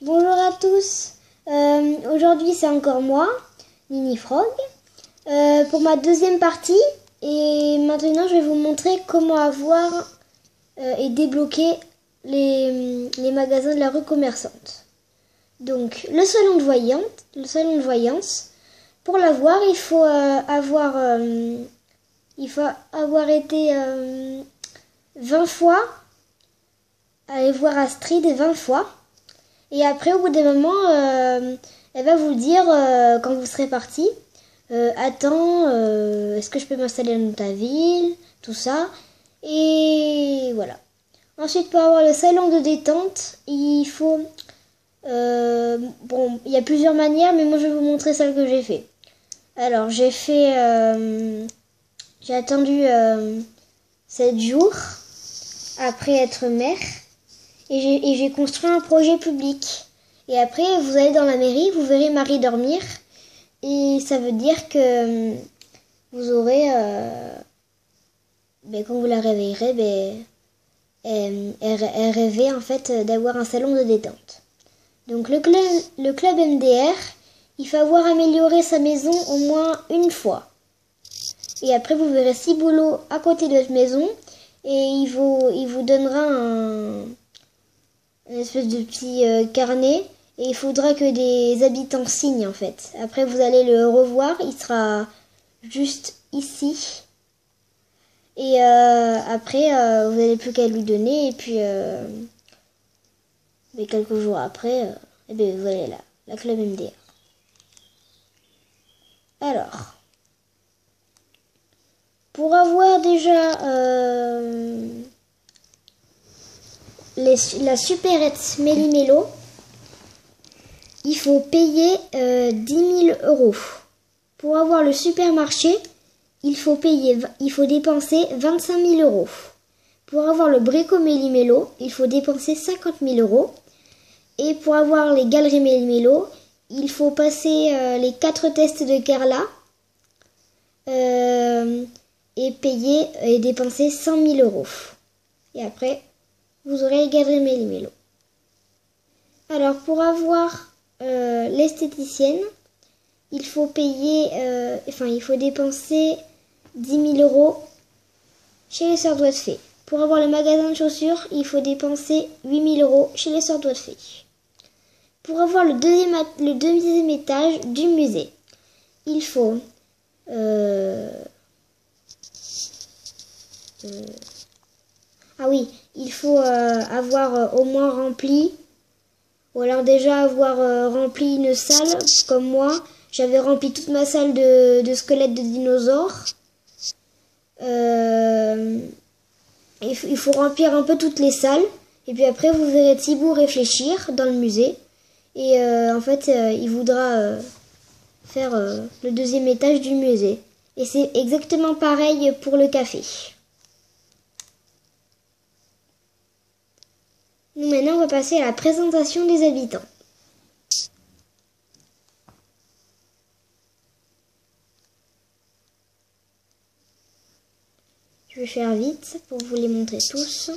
Bonjour à tous, aujourd'hui c'est encore moi, Nini Frog, pour ma deuxième partie et maintenant je vais vous montrer comment avoir et débloquer les magasins de la rue commerçante. Donc le salon de voyance, pour l'avoir il faut avoir été 20 fois, aller voir Astrid 20 fois. Et après, au bout d'un moment, elle va vous dire, quand vous serez parti, attends, est-ce que je peux m'installer dans ta ville, tout ça. Et voilà. Ensuite, pour avoir le salon de détente, il faut... bon, il y a plusieurs manières, mais moi je vais vous montrer celle que j'ai fait. Alors, j'ai attendu 7 jours après être mère. Et j'ai construit un projet public. Et après, vous allez dans la mairie, vous verrez Marie dormir. Et ça veut dire que vous aurez... quand vous la réveillerez, elle rêvait en fait d'avoir un salon de détente. Donc le club MDR, il faut avoir amélioré sa maison au moins une fois. Et après, vous verrez 6 boulots à côté de votre maison. Et il vous donnera une espèce de petit carnet et il faudra que des habitants signent en fait. Après vous allez le revoir, il sera juste ici et après vous n'avez plus qu'à lui donner et puis mais quelques jours après et bien vous allez là, la club MDR. Alors pour avoir déjà la supérette Méli-Mélo, il faut payer 10 000 €. Pour avoir le supermarché, il faut dépenser 25 000 €. Pour avoir le Brico Méli-Mélo, il faut dépenser 50 000 €. Et pour avoir les galeries Méli-Mélo, il faut passer les 4 tests de Carla et payer et dépenser 100 000 €. Et après, vous aurez les galeries Méli-Mélo. Alors pour avoir l'esthéticienne, il faut dépenser 10 000 € chez les Sœurs Doigts de Fée. Pour avoir le magasin de chaussures, il faut dépenser 8 000 € chez les Sœurs Doigts de Fée. Pour avoir le deuxième étage du musée, il faut avoir au moins rempli, ou alors déjà avoir rempli une salle, comme moi. J'avais rempli toute ma salle de squelettes de dinosaures. Il faut remplir un peu toutes les salles. Et puis après, vous verrez Thibaut réfléchir dans le musée. Et en fait, il voudra faire le deuxième étage du musée. Et c'est exactement pareil pour le café. Nous, maintenant, on va passer à la présentation des habitants. Je vais faire vite pour vous les montrer tous.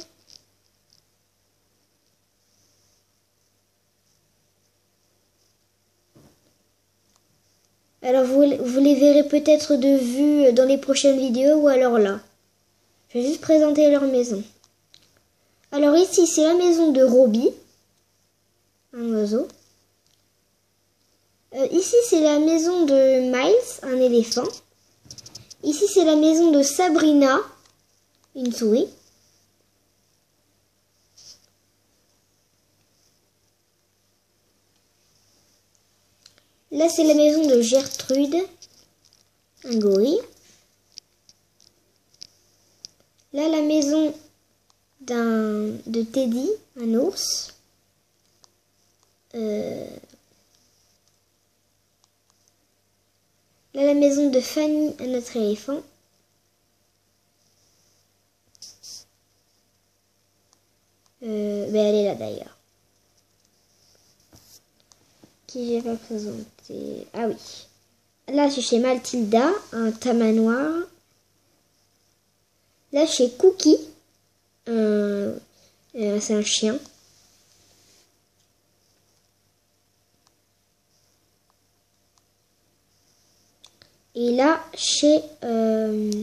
Alors vous les verrez peut-être de vue dans les prochaines vidéos ou alors là. Je vais juste présenter leur maison. Alors ici c'est la maison de Roby, un oiseau. Ici c'est la maison de Miles, un éléphant. Ici c'est la maison de Sabrina, une souris. Là c'est la maison de Gertrude, un gorille. Là la maison de Teddy, un ours. Là la maison de Fanny, un autre éléphant. Elle est là d'ailleurs. Qui j'ai pas présenté? Ah oui. Là c'est chez Mathilda, un tamanoir. Là chez Cookie, c'est un chien. Et là, chez comment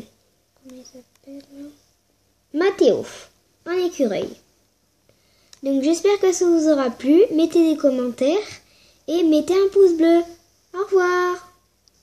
il s'appelle, Mathéo, un écureuil. Donc j'espère que ça vous aura plu. Mettez des commentaires et mettez un pouce bleu. Au revoir.